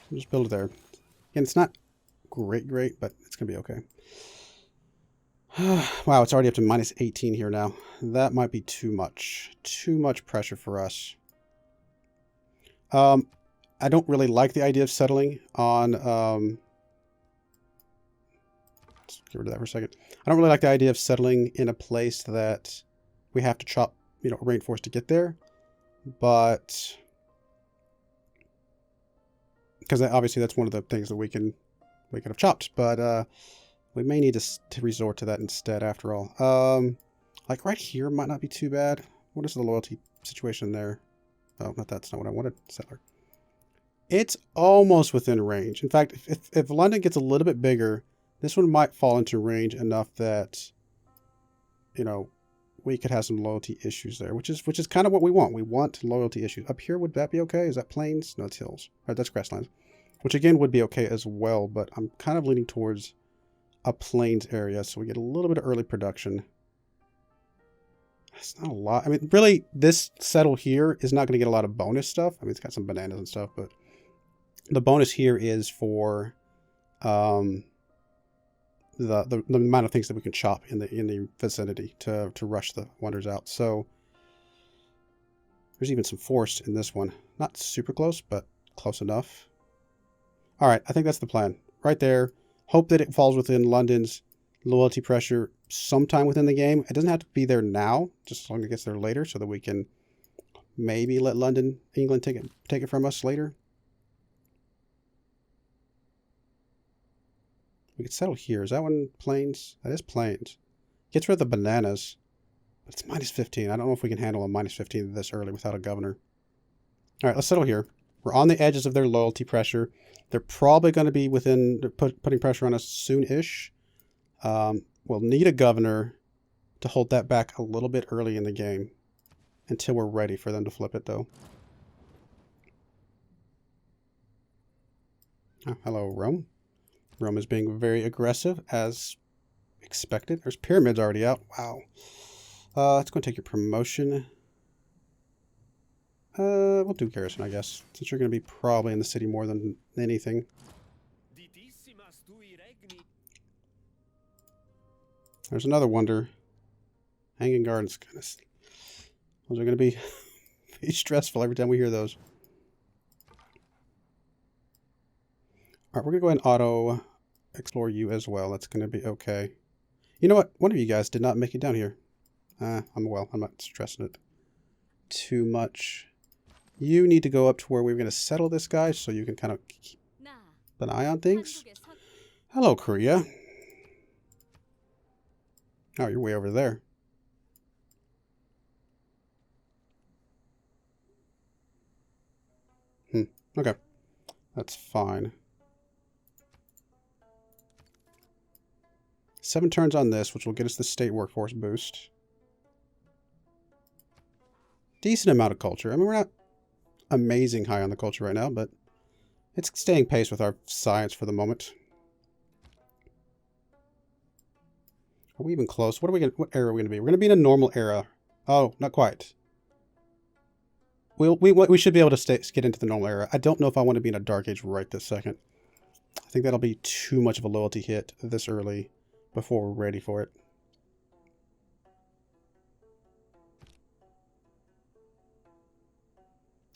We'll just build it there. Again, it's not great, but it's going to be okay. Wow, it's already up to minus 18 here now. That might be too much. Too much pressure for us. I don't really like the idea of settling on... let's get rid of that for a second. I don't really like the idea of settling in a place that we have to chop, you know, rainforest to get there. But... because obviously that's one of the things that we could have chopped. But we may need to resort to that instead after all. Like right here might not be too bad. What is the loyalty situation there? Oh, that's not what I wanted. Settler. It's almost within range. In fact, if London gets a little bit bigger, this one might fall into range enough that, you know, we could have some loyalty issues there, which is kind of what we want. We want loyalty issues. Up here, would that be okay? Is that plains? No, it's hills. Right, that's grasslands, which again would be okay as well, but I'm kind of leaning towards a plains area, so we get a little bit of early production. It's not a lot. I mean, really, this settle here is not going to get a lot of bonus stuff. I mean, it's got some bananas and stuff, but the bonus here is for the amount of things that we can chop in the vicinity to rush the wonders out. So there's even some forest in this one. Not super close, but close enough. All right, I think that's the plan. Right there. Hope that it falls within London's loyalty pressure sometime within the game. It doesn't have to be there now, just as long as it gets there later, so that we can maybe let England take it from us later. We could settle here. Is that one plains? That is plains. Gets rid of the bananas. But it's minus 15. I don't know if we can handle a minus 15 this early without a governor. All right, let's settle here. We're on the edges of their loyalty pressure. They're probably going to be putting pressure on us soon-ish. We'll need a governor to hold that back a little bit early in the game until we're ready for them to flip it, though. Oh, hello, Rome. Rome is being very aggressive, as expected. There's pyramids already out. Wow. It's going to take your promotion. We'll do garrison, I guess, since you're going to be probably in the city more than anything. There's another wonder. Hanging Gardens. Goodness. Those are going to be stressful every time we hear those. All right, we're going to go ahead and auto explore you as well. That's going to be okay. You know what? One of you guys did not make it down here. I'm not stressing it too much. You need to go up to where we're going to settle this guy so you can kind of keep an eye on things. Hello, Korea. Oh, you're way over there. Okay. That's fine. 7 turns on this, which will get us the state workforce boost. Decent amount of culture. I mean, we're not amazing high on the culture right now, but it's staying pace with our science for the moment. Are we even close? What era are we going to be? We're going to be in a normal era. Oh, not quite. We should be able to get into the normal era. I don't know if I want to be in a dark age right this second. I think that'll be too much of a loyalty hit this early before we're ready for it.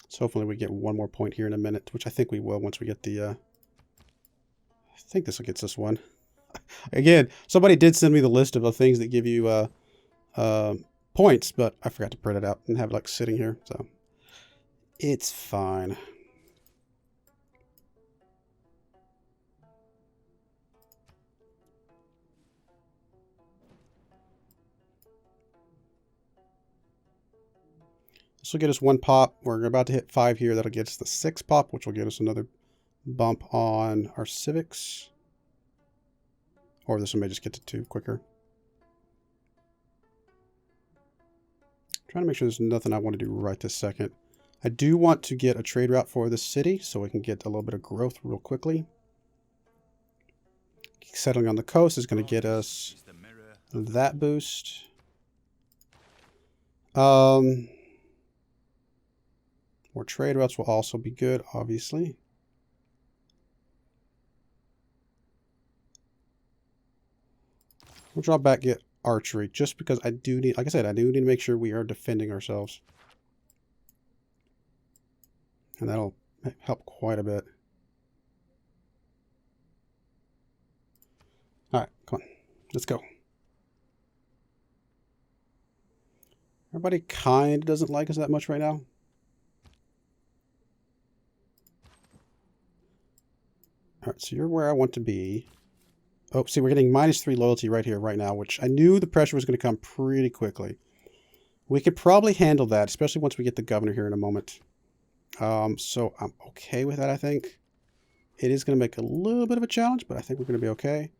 So hopefully we get one more point here in a minute, which I think we will once we get the... I think this will get us one. Again, somebody did send me the list of the things that give you points, but I forgot to print it out and have it like sitting here, so it's fine. This will get us 1 pop. We're about to hit 5 here. That'll get us the 6 pop, which will get us another bump on our civics. Or this one may just get to 2 quicker. Trying to make sure there's nothing I want to do right this second. I do want to get a trade route for the city so we can get a little bit of growth real quickly. Settling on the coast is going to get us that boost. More trade routes will also be good, obviously. We'll draw back, get archery, just because I do need, like I said, I do need to make sure we are defending ourselves. And that'll help quite a bit. All right, come on. Let's go. Everybody kind of doesn't like us that much right now. All right, so you're where I want to be. Oh, see, we're getting -3 loyalty right here, right now, which I knew the pressure was going to come pretty quickly. We could probably handle that, especially once we get the governor here in a moment. So I'm okay with that, I think. It is going to make a little bit of a challenge, but I think we're going to be okay.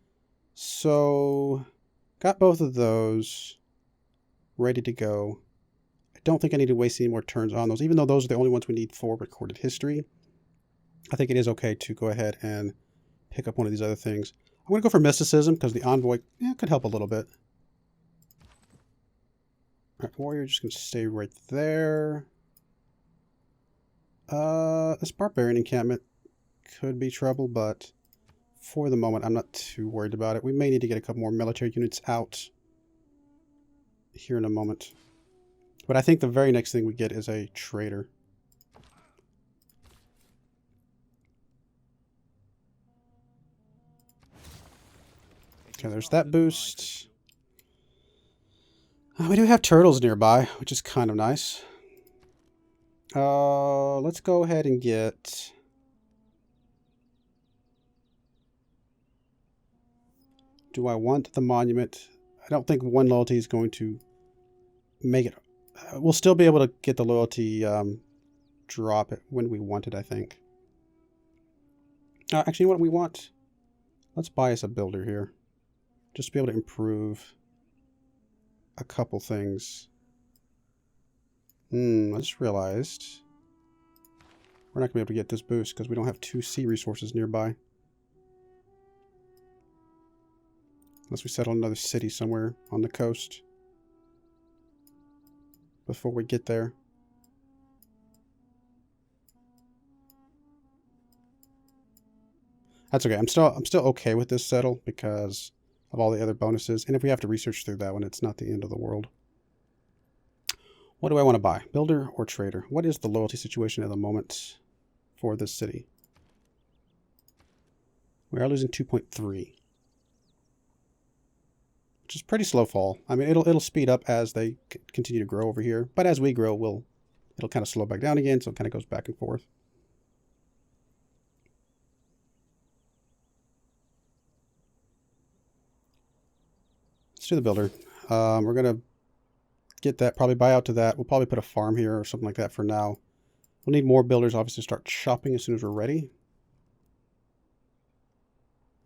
So, got both of those ready to go. I don't think I need to waste any more turns on those, even though those are the only ones we need for recorded history. I think it is okay to go ahead and pick up one of these other things. I'm going to go for mysticism because the envoy could help a little bit. All right, warrior just going to stay right there. This barbarian encampment could be trouble, but for the moment, I'm not too worried about it. We may need to get a couple more military units out here in a moment. But I think the very next thing we get is a trader. Okay, there's that boost. We do have turtles nearby, which is kind of nice. Let's go ahead and get... Do I want the monument? I don't think 1 loyalty is going to make it. We'll still be able to get the loyalty drop it when we want it, I think. Actually, what we want? Let's buy us a builder here. Just to be able to improve a couple things. I just realized we're not going to be able to get this boost because we don't have 2 sea resources nearby. Unless we settle another city somewhere on the coast before we get there. That's okay. I'm still okay with this settle because of all the other bonuses. And if we have to research through that one, it's not the end of the world. What do I want to buy? Builder or trader? What is the loyalty situation at the moment for this city? We are losing 2.3. Which is pretty slow fall. I mean, it'll speed up as they continue to grow over here. But as we grow, it'll kind of slow back down again, so it kind of goes back and forth. Let's do the builder. We're going to get that, probably buy out to that. We'll probably put a farm here or something like that for now. We'll need more builders, obviously, to start shopping as soon as we're ready.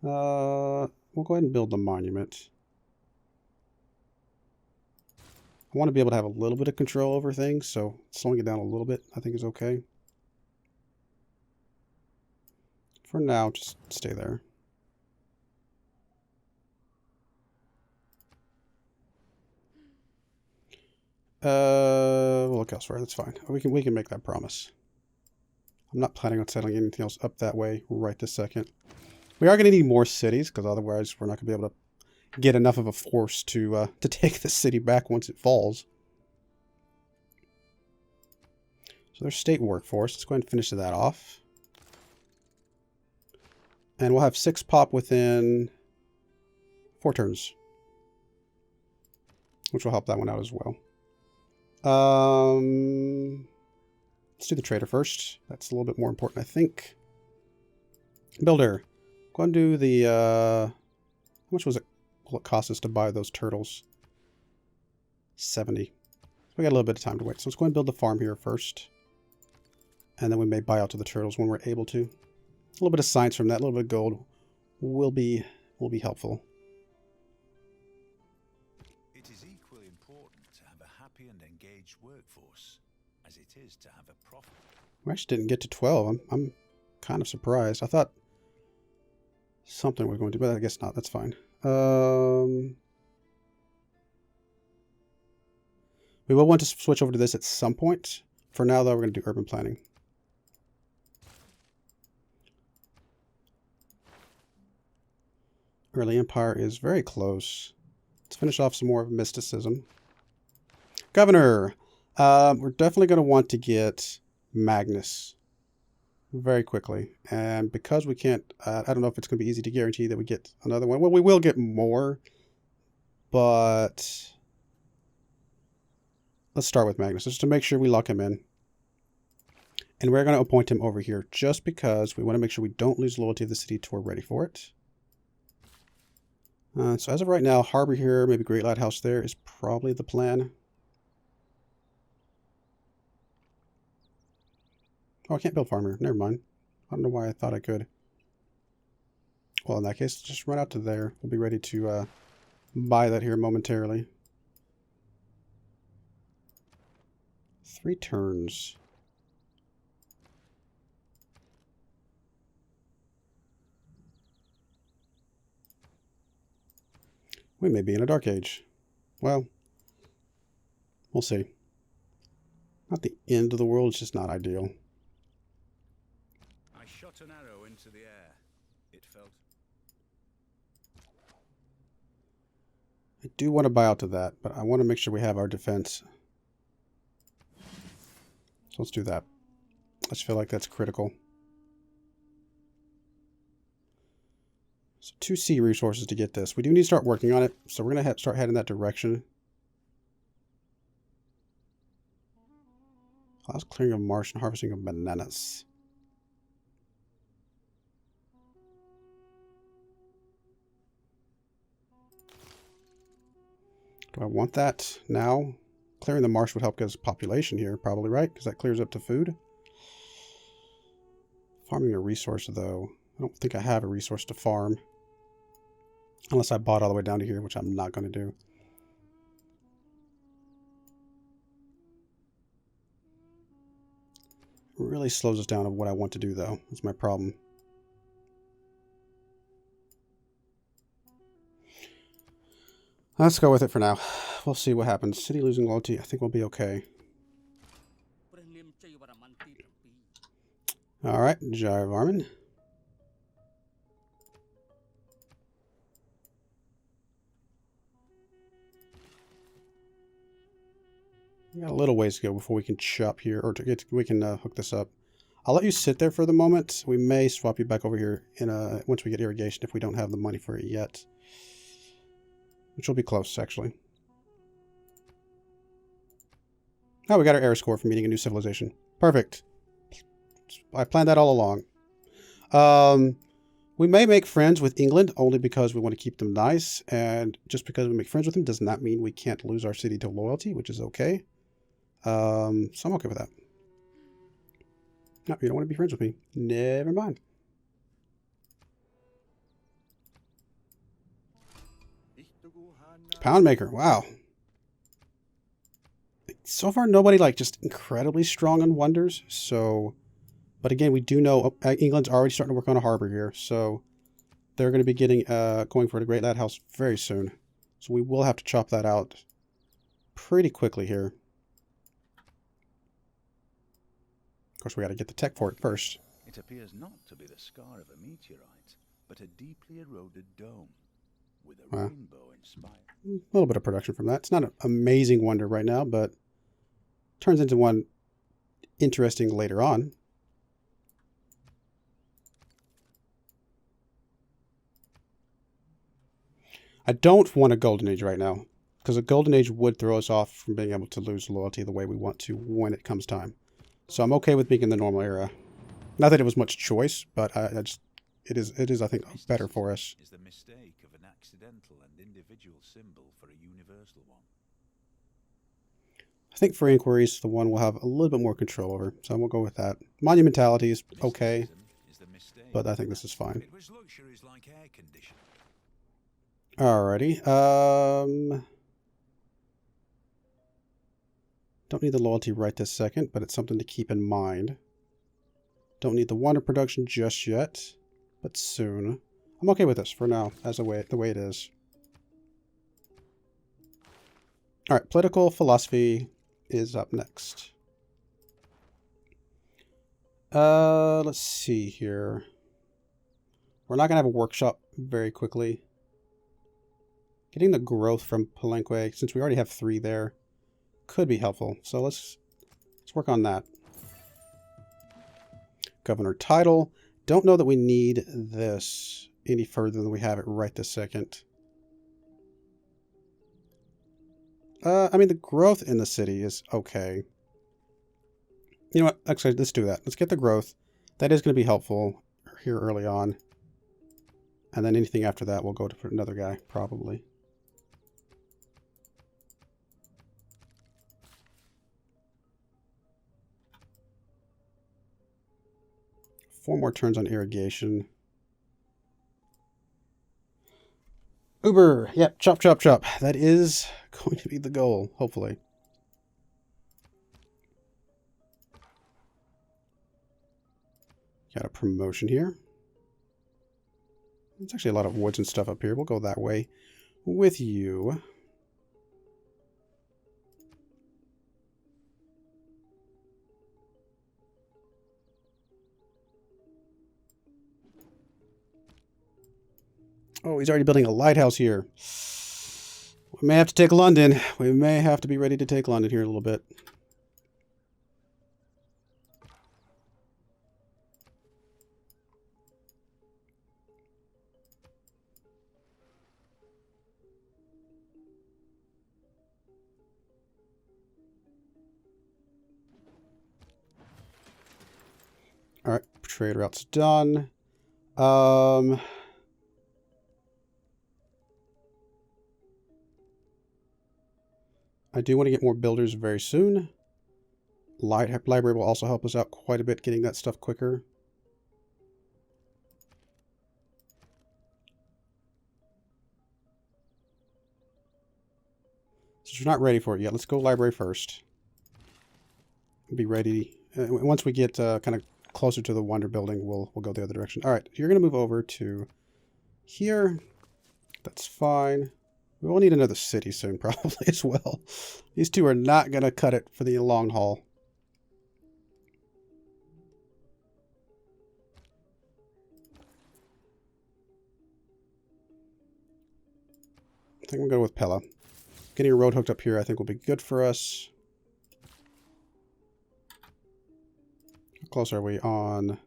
We'll go ahead and build the monument. I want to be able to have a little bit of control over things, so slowing it down a little bit I think is okay. For now, just stay there. We'll look elsewhere. That's fine. We can make that promise. I'm not planning on settling anything else up that way right this second. We are going to need more cities because otherwise we're not going to be able to get enough of a force to take the city back once it falls. So there's state workforce. Let's go ahead and finish that off. And we'll have 6 pop within 4 turns, which will help that one out as well. Let's do the trader first. That's a little bit more important, I think. Builder. Go ahead and do the... how much will it cost us to buy those turtles? 70. So we got a little bit of time to wait. So let's go ahead and build the farm here first. And then we may buy out to the turtles when we're able to. A little bit of science from that, a little bit of gold will be helpful. It is equally important to have a happy and engaged workforce as it is to have a profit. We actually didn't get to 12. I'm kind of surprised. I thought something was going to, but I guess not. That's fine. We will want to switch over to this at some point. For now, though, we're going to do urban planning. Early Empire is very close. Let's finish off some more of mysticism. Governor! We're definitely going to want to get Magnus very quickly. And because we can't... I don't know if it's going to be easy to guarantee that we get another one. Well, we will get more. But... let's start with Magnus, just to make sure we lock him in. And we're going to appoint him over here just because we want to make sure we don't lose loyalty of the city till we're ready for it. So as of right now, Harbor here, maybe Great Lighthouse there is probably the plan. Oh, I can't build farm here. Never mind. I don't know why I thought I could. Well, in that case, just run out to there. We'll be ready to buy that here momentarily. 3 turns. We may be in a dark age. Well, we'll see. Not the end of the world, it's just not ideal. I shot an arrow into the air. It felt... I do want to buy out to that, but I want to make sure we have our defense. So let's do that. I just feel like that's critical. So 2 sea resources to get this. We do need to start working on it, so we're going to start heading that direction. Last clearing of marsh and harvesting of bananas. Do I want that now? Clearing the marsh would help get us population here, probably, right? Because that clears up to food. Farming a resource, though. I don't think I have a resource to farm. Unless I bought all the way down to here, which I'm not going to do. It really slows us down of what I want to do, though. That's my problem. Let's go with it for now. We'll see what happens. City losing loyalty, I think we'll be okay. Alright, Gyre Varmin. We got a little ways to go before we can chop here, or we can hook this up. I'll let you sit there for the moment. We may swap you back over here in once we get irrigation if we don't have the money for it yet. Which will be close, actually. Oh, we got our error score for meeting a new civilization. Perfect. I planned that all along. We may make friends with England only because we want to keep them nice. And just because we make friends with them does not mean we can't lose our city to loyalty, which is okay. So I'm okay with that. No, you don't want to be friends with me. Never mind. Pound maker, wow. So far, nobody like just incredibly strong on wonders. So, but again, we do know England's already starting to work on a harbor here. So they're going to be getting going for the Great Lighthouse very soon. So we will have to chop that out pretty quickly here. Of course, we got to get the tech for it first. It appears not to be the scar of a meteorite, but a deeply eroded dome with a rainbow inspired. A little bit of production from that. It's not an amazing wonder right now, but turns into one interesting later on. I don't want a golden age right now, because a golden age would throw us off from being able to lose loyalty the way we want to when it comes time. So I'm okay with being in the normal era. Not that it was much choice, but it is I think better for us. Is the mistake of an accidental and individual symbol for a universal one. I think for inquiries, the one we'll have a little bit more control over, so we'll go with that. Monumentality is okay, but I think this is fine. It was luxuries like air conditioning. Alrighty. Don't need the loyalty right this second, but it's something to keep in mind. Don't need the wonder production just yet, but soon. I'm okay with this for now, as the way it is. Alright, political philosophy is up next. Let's see here. We're not going to have a workshop very quickly. Getting the growth from Palenque, since we already have 3 there, could be helpful. So let's work on that. Governor title. Don't know that we need this any further than we have it right this second. I mean, the growth in the city is okay. You know what? Actually, let's do that. Let's get the growth. That is going to be helpful here early on. And then anything after that, we'll go to another guy, probably. Four more turns on irrigation. Uber! Yep, chop, chop, chop. That is going to be the goal, hopefully. Got a promotion here. There's actually a lot of woods and stuff up here. We'll go that way with you. Oh, he's already building a lighthouse here. We may have to take London. We may have to be ready to take London here in a little bit. All right, trade route's done. I do want to get more builders very soon. Library will also help us out quite a bit getting that stuff quicker. Since you're not ready for it yet, let's go library first. Be ready. Once we get kind of closer to the Wonder Building, we'll go the other direction. All right, you're going to move over to here. That's fine. We will need another city soon, probably, as well. These two are not going to cut it for the long haul. I think we'll go with Pella. Getting a road hooked up here, I think, will be good for us. How close are we on?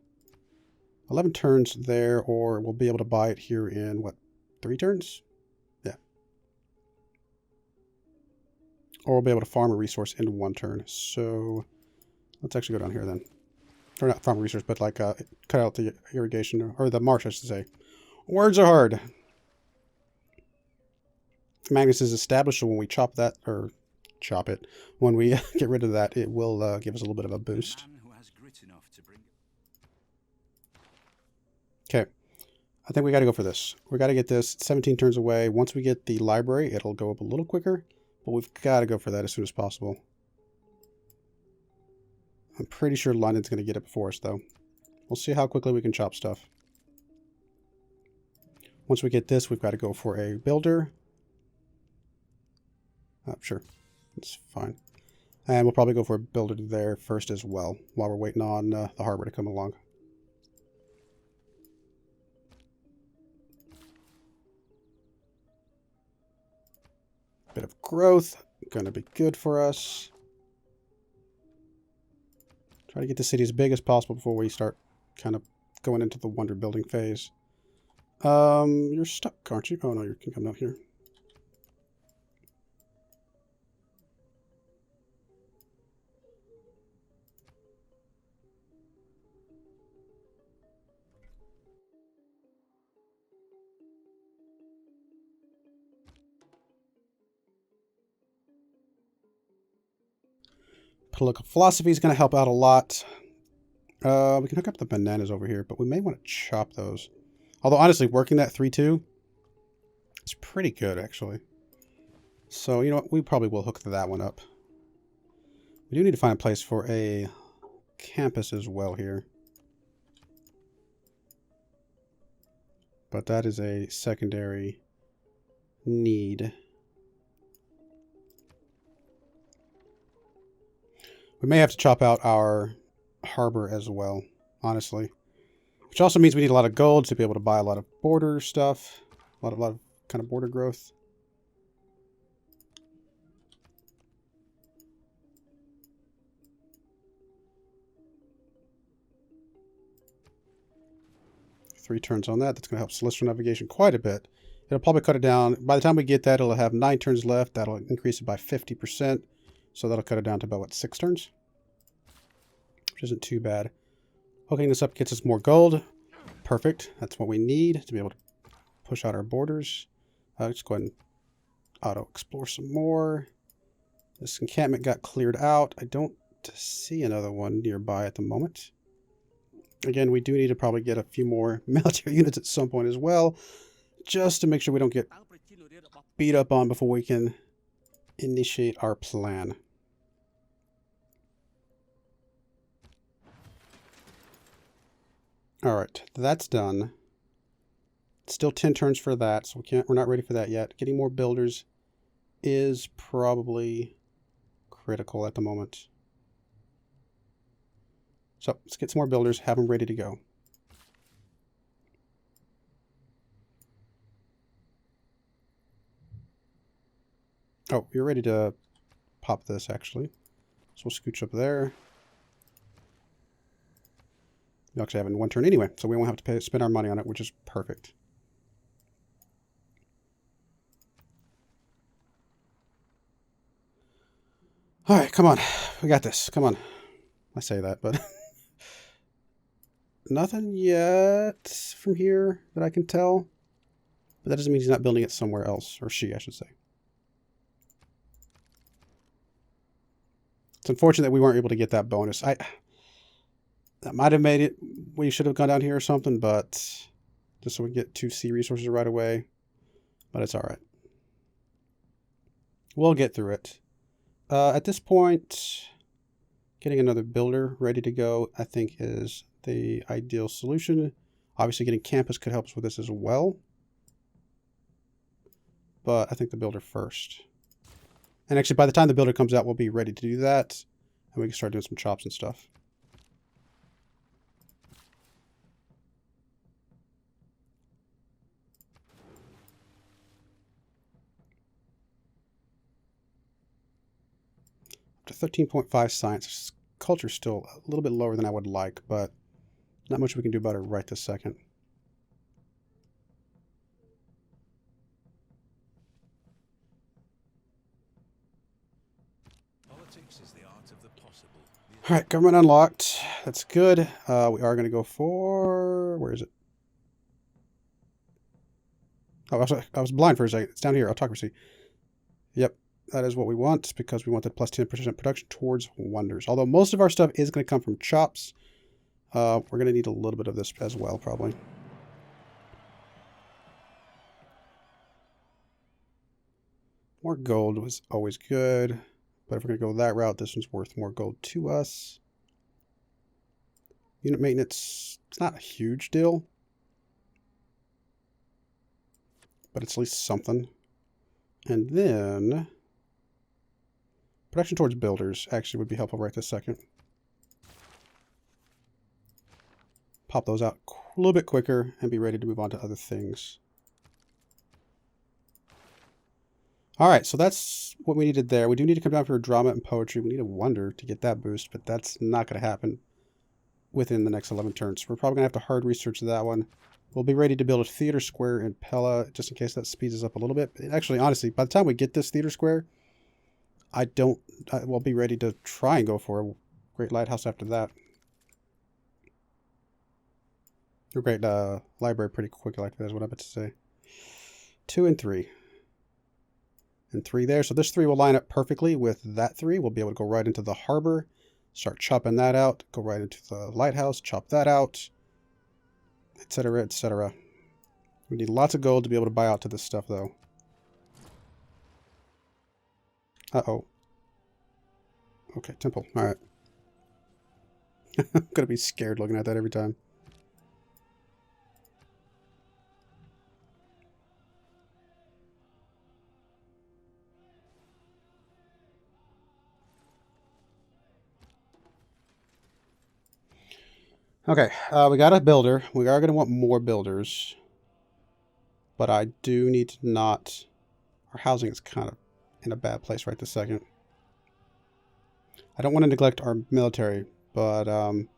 11 turns there, or we'll be able to buy it here in, what, 3 turns? Yeah. Or we'll be able to farm a resource in 1 turn. So let's actually go down here then. Or not farm a resource, but like cut out the irrigation, or the marsh, I should say. Words are hard. Magnus is established, so when we chop that, or chop it, when we get rid of that, it will give us a little bit of a boost. Okay. I think we got to go for this. We got to get this 17 turns away. Once we get the library, it'll go up a little quicker, but we've got to go for that as soon as possible. I'm pretty sure London's going to get it before us, though. We'll see how quickly we can chop stuff. Once we get this, we've got to go for a builder. Oh, sure. That's fine. And we'll probably go for a builder there first as well, while we're waiting on the harbor to come along. Bit of growth. Gonna be good for us. Try to get the city as big as possible before we start kind of going into the wonder building phase. You're stuck, aren't you? Oh no, you can come down here. Political philosophy is going to help out a lot. We can hook up the bananas over here, but we may want to chop those. Although, honestly, working that 3-2 is pretty good, actually. So, you know what? We probably will hook that one up. We do need to find a place for a campus as well here. But that is a secondary need. We may have to chop out our harbor as well, honestly. Which also means we need a lot of gold to be able to buy a lot of border stuff. A lot of kind of border growth. 3 turns on that. That's going to help celestial navigation quite a bit. It'll probably cut it down. By the time we get that, it'll have 9 turns left. That'll increase it by 50%. So that'll cut it down to about, what, 6 turns? Which isn't too bad. Hooking this up gets us more gold. Perfect. That's what we need to be able to push out our borders. Let's go ahead and auto-explore some more. This encampment got cleared out. I don't see another one nearby at the moment. Again, we do need to probably get a few more military units at some point as well, just to make sure we don't get beat up on before we can initiate our plan. Alright, that's done. Still 10 turns for that, so we're not ready for that yet. Getting more builders is probably critical at the moment. So let's get some more builders, have them ready to go. Oh, you're ready to pop this actually. So we'll scooch up there. You actually have it in 1 turn anyway, so we won't have to spend our money on it, which is perfect. Alright, come on. We got this. Come on. I say that, but nothing yet from here that I can tell. But that doesn't mean he's not building it somewhere else. Or she, I should say. It's unfortunate that we weren't able to get that bonus. That might have made it, we should have gone down here or something, but just so we get 2 sea resources right away. But it's alright. We'll get through it. At this point, getting another builder ready to go, I think, is the ideal solution. Obviously, getting campus could help us with this as well. But I think the builder first. And actually, by the time the builder comes out, we'll be ready to do that. And we can start doing some chops and stuff. To 13.5 science. Culture's still a little bit lower than I would like, but not much we can do about it right this second. Politics is the art of the possible. Alright, government unlocked. That's good. We are going to go for... Where is it? Oh, I was blind for a second. It's down here. Autocracy. Yep. That is what we want, because we want that plus 10% production towards wonders. Although most of our stuff is going to come from chops. We're going to need a little bit of this as well, probably. More gold was always good. But if we're going to go that route, this one's worth more gold to us. Unit maintenance, it's not a huge deal. But it's at least something. And then... production towards builders actually would be helpful right this second. Pop those out a little bit quicker and be ready to move on to other things. Alright, so that's what we needed there. We do need to come down for drama and poetry. We need a wonder to get that boost, but that's not going to happen within the next 11 turns. We're probably going to have to hard research that one. We'll be ready to build a theater square in Pella, just in case that speeds us up a little bit. Actually, honestly, by the time we get this theater square, we'll be ready to try and go for a great lighthouse after that. A great library pretty quick like that is what I'm about to say. 2 and 3. And 3 there. So this 3 will line up perfectly with that 3. We'll be able to go right into the harbor, start chopping that out, go right into the lighthouse, chop that out, etc., etc. We need lots of gold to be able to buy out to this stuff, though. Uh-oh. Okay, temple. Alright. I'm gonna be scared looking at that every time. Okay, we got a builder. We are going to want more builders. But I do need to not... Our housing is kind of in a bad place right this second. I don't want to neglect our military, but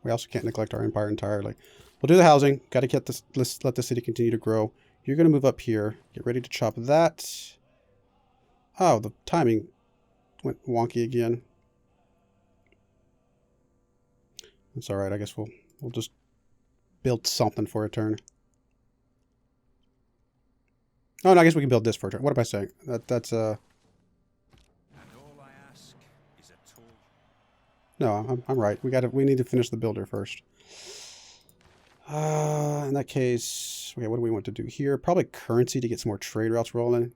we also can't neglect our empire entirely. We'll do the housing. Got to get this. Let's let the city continue to grow. You're going to move up here. Get ready to chop that. Oh, the timing went wonky again. That's all right. I guess we'll just build something for a turn. Oh, no, I guess we can build this for a turn. What am I saying? That's And all I ask is a tool. No, I'm right. We need to finish the builder first. In that case, okay, what do we want to do here? Probably currency to get some more trade routes rolling.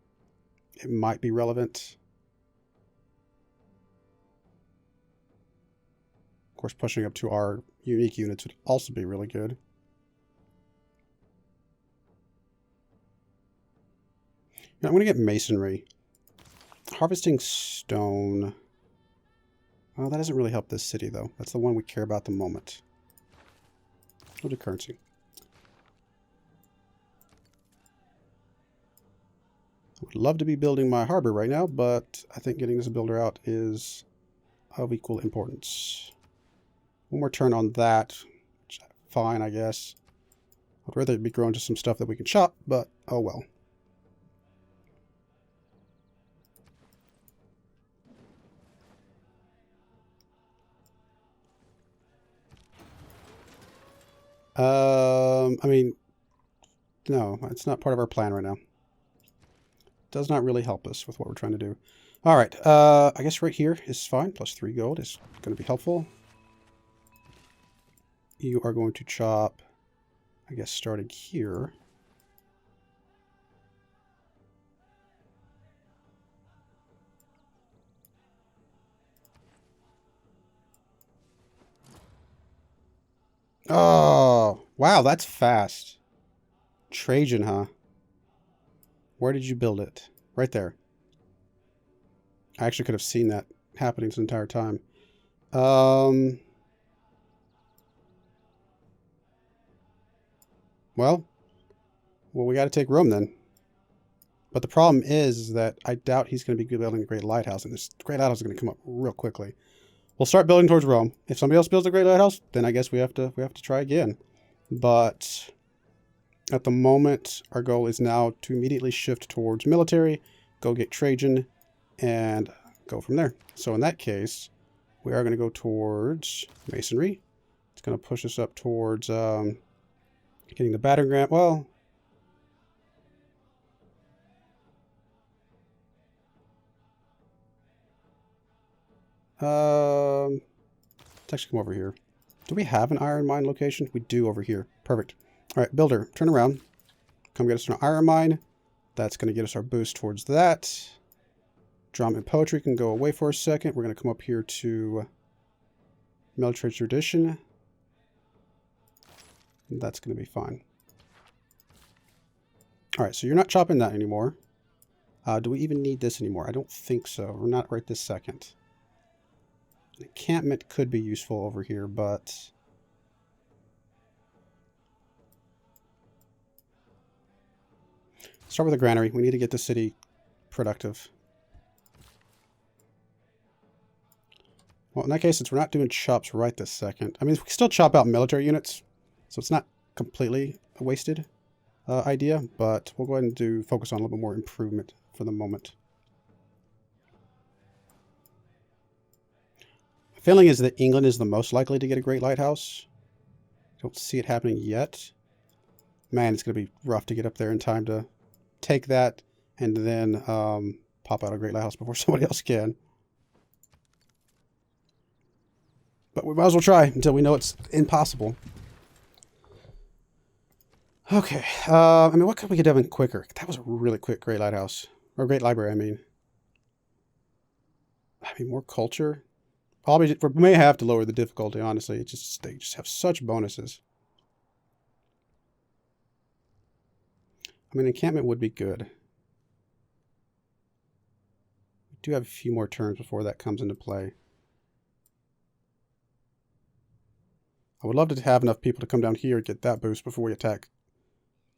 It might be relevant. Of course, pushing up to our unique units would also be really good. Now, I'm going to get masonry. Harvesting stone. Well, that doesn't really help this city, though. That's the one we care about the moment. We'll do currency. I would love to be building my harbor right now, but I think getting this builder out is of equal importance. One more turn on that. Which, fine, I guess. I'd rather be growing to some stuff that we can chop, but oh well. I mean, no, it's not part of our plan right now. Does not really help us with what we're trying to do. All right, I guess right here is fine. Plus 3 gold is going to be helpful. You are going to chop, I guess, starting here. Oh, wow, that's fast. Trajan, huh? Where did you build it? Right there. I actually could have seen that happening this entire time. Well, we got to take Rome then. But the problem is that I doubt he's going to be building a great lighthouse, and this great lighthouse is going to come up real quickly. We'll start building towards Rome. If somebody else builds a great lighthouse, then I guess we have to try again. But at the moment, our goal is now to immediately shift towards military, go get Trajan, and go from there. So in that case, we are going to go towards masonry. It's going to push us up towards getting the battering ram. Well, let's actually come over here. Do we have an iron mine location? We do over here. Perfect. All right, builder, turn around. Come get us an iron mine. That's going to get us our boost towards that. Drama and poetry can go away for a second. We're going to come up here to military tradition. That's going to be fine. All right, so you're not chopping that anymore. Do we even need this anymore? I don't think so. We're not right this second. Encampment could be useful over here, but start with a granary. We need to get the city productive. Well, in that case, since we're not doing chops right this second, I mean, we can still chop out military units, so it's not completely a wasted idea, but we'll go ahead and focus on a little bit more improvement for the moment. My feeling is that England is the most likely to get a great lighthouse. I don't see it happening yet. Man, it's going to be rough to get up there in time to take that and then pop out a great lighthouse before somebody else can. But we might as well try until we know it's impossible. Okay. I mean, what could we get done quicker? That was a really quick great lighthouse. Or great library, I mean. More culture. Probably, we may have to lower the difficulty, honestly. They just have such bonuses. I mean, encampment would be good. We do have a few more turns before that comes into play. I would love to have enough people to come down here and get that boost before we attack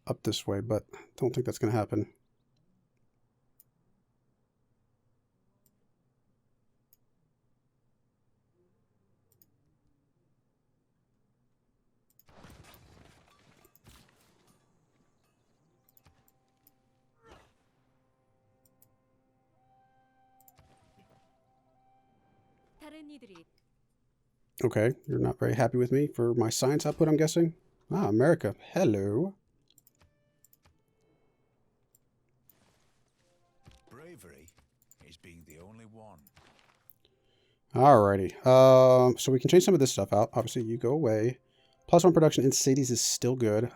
up this way, but I don't think that's going to happen. Okay, you're not very happy with me for my science output, I'm guessing? Ah, America. Hello. Bravery is being the only one. Alrighty. So we can change some of this stuff out. Obviously, you go away. +1 production in cities is still good.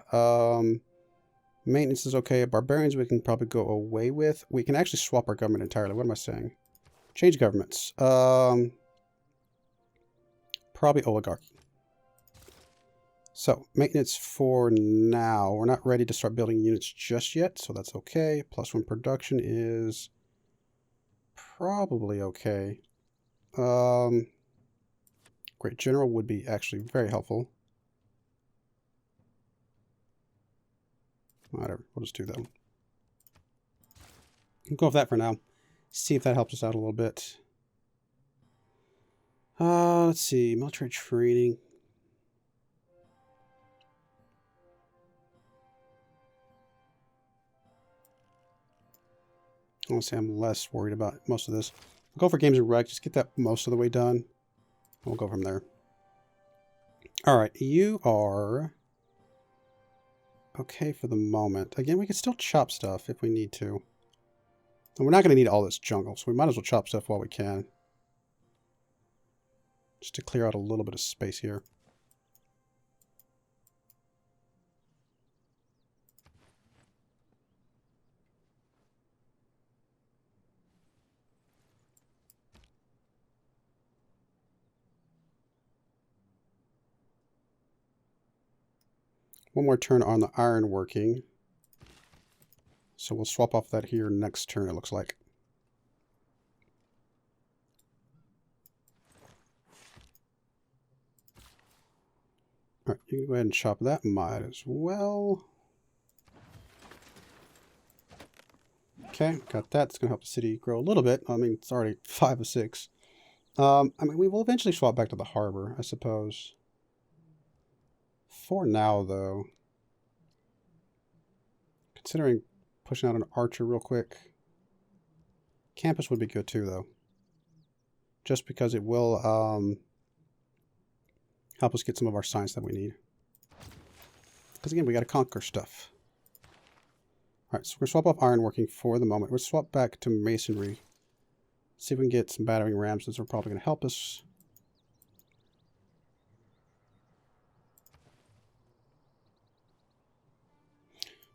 Maintenance is okay. Barbarians we can probably go away with. We can actually swap our government entirely. What am I saying? Change governments. Probably oligarchy. So, maintenance for now. We're not ready to start building units just yet, so that's okay. +1 production is probably okay. Great General would be actually very helpful. Whatever, we'll just do that one. We'll go with that for now. See if that helps us out a little bit. Let's see, military training. Honestly, I'm less worried about most of this. We'll go for games and rec, just get that most of the way done. We'll go from there. Alright, you are okay for the moment. Again, we can still chop stuff if we need to. And we're not going to need all this jungle, so we might as well chop stuff while we can. Just to clear out a little bit of space here. One more turn on the ironworking. So we'll swap off that here next turn, it looks like. Alright, you can go ahead and chop that. Might as well. Okay, got that. It's going to help the city grow a little bit. I mean, it's already 5 of 6. I mean, we will eventually swap back to the harbor, I suppose. For now, though, considering pushing out an archer real quick, campus would be good too, though. Just because it will help us get some of our science that we need. Because again, we got to conquer stuff. Alright, so we're going to swap off ironworking for the moment. We'll swap back to masonry. See if we can get some battering rams, since they're probably going to help us.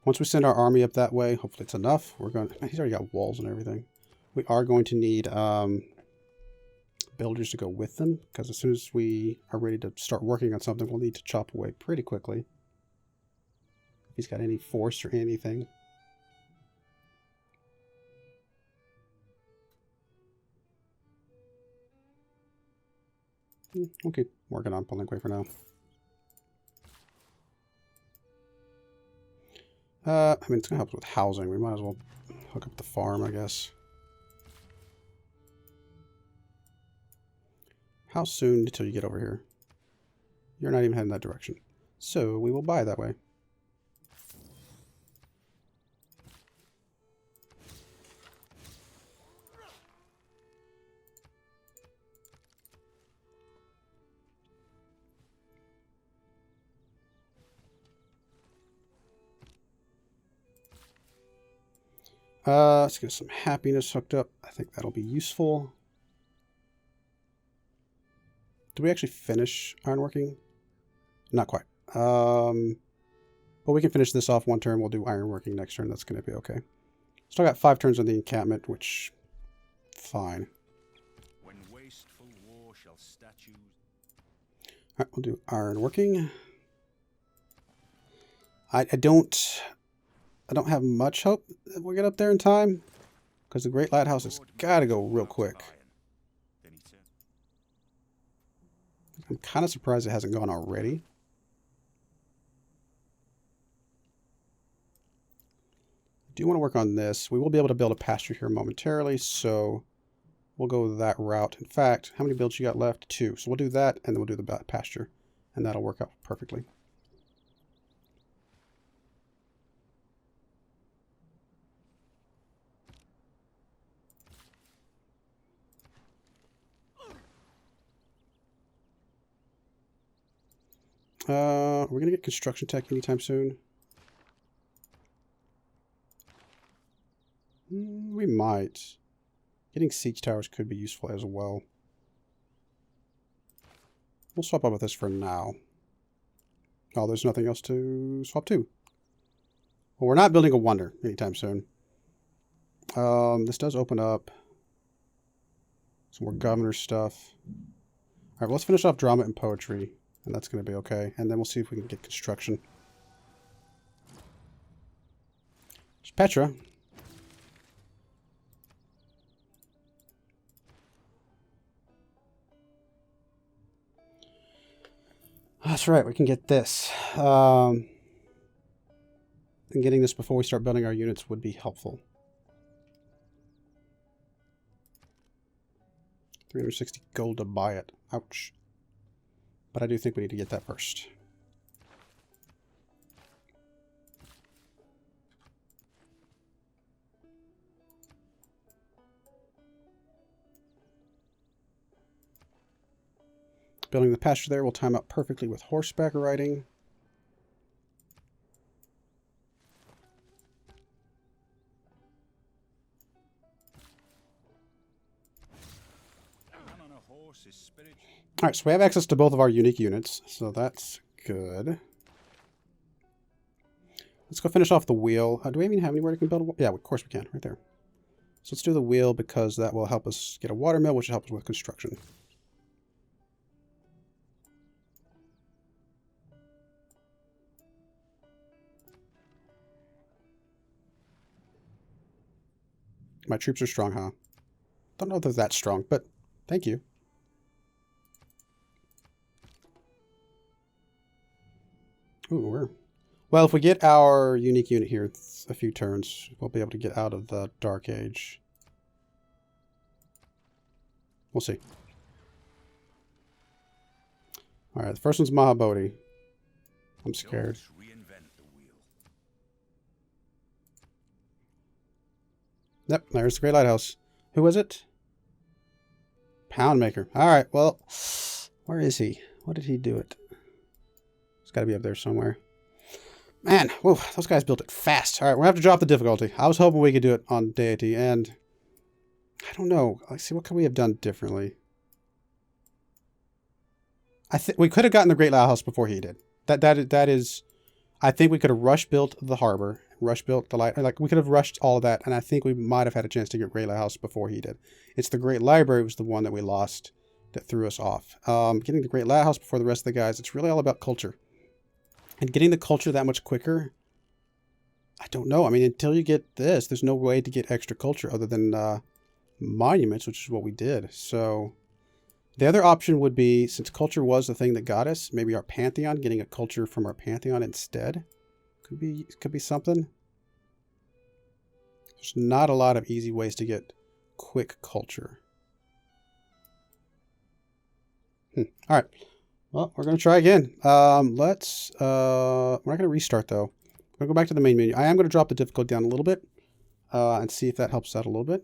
Once we send our army up that way, hopefully it's enough. We're going. He's already got walls and everything. We are going to need builders to go with them, because as soon as we are ready to start working on something, we'll need to chop away pretty quickly. If he's got any force or anything. We'll keep working on Palenque for now. I mean, it's going to help us with housing. We might as well hook up the farm, I guess. How soon until you get over here? You're not even heading that direction. So we will buy that way. Let's get some happiness hooked up. I think that'll be useful. Did we actually finish ironworking? Not quite. But we can finish this off one turn. We'll do ironworking next turn. That's going to be okay. Still got 5 turns on the encampment, which... fine. When wasteful war shall statues... Alright, we'll do ironworking. I don't have much hope that we'll get up there in time, because the Great Lighthouse has got to go real quick. I'm kind of surprised it hasn't gone already. I do want to work on this. We will be able to build a pasture here momentarily, so we'll go that route. In fact, how many builds you got left? 2. So we'll do that, and then we'll do the pasture, and that'll work out perfectly. We're going to get construction tech anytime soon. We might. Getting siege towers could be useful as well. We'll swap out with this for now. Oh, there's nothing else to swap to. Well, we're not building a wonder anytime soon. This does open up some more governor stuff. All right, well, let's finish off drama and poetry, and that's going to be okay. And then we'll see if we can get construction. There's Petra. That's right, we can get this. And getting this before we start building our units would be helpful. 360 gold to buy it. Ouch. But I do think we need to get that first. Building the pasture there will time out perfectly with horseback riding. All right, so we have access to both of our unique units, so that's good. Let's go finish off the wheel. Do we even have anywhere we can build a wheel? Yeah, of course we can, right there. So let's do the wheel because that will help us get a water mill, which will help us with construction. My troops are strong, huh? Don't know if they're that strong, but thank you. Ooh, well, if we get our unique unit here a few turns, we'll be able to get out of the Dark Age. We'll see. Alright, the first one's Mahabodhi. I'm scared. Yep, there's the Great Lighthouse. Who was it? Poundmaker. Alright, well, where is he? What did he do it? It's got to be up there somewhere. Man, whoa, those guys built it fast. Alright, we're going to have to drop the difficulty. I was hoping we could do it on Deity, and I don't know. Let's see, what could we have done differently? I think we could have gotten the Great Lighthouse before he did. That is, I think we could have rush built the harbor, rush built the light, like we could have rushed all of that, and I think we might have had a chance to get Great Lighthouse before he did. It's the Great Library was the one that we lost that threw us off. Getting the Great Lighthouse before the rest of the guys, it's really all about culture. And getting the culture that much quicker, I don't know. I mean, until you get this, there's no way to get extra culture other than monuments, which is what we did. So the other option would be, since culture was the thing that got us, maybe our Pantheon, getting a culture from our Pantheon instead. Could be something. There's not a lot of easy ways to get quick culture. All right. Well, we're going to try again. We're not going to restart, though. We're going to go back to the main menu. I am going to drop the difficulty down a little bit and see if that helps out a little bit.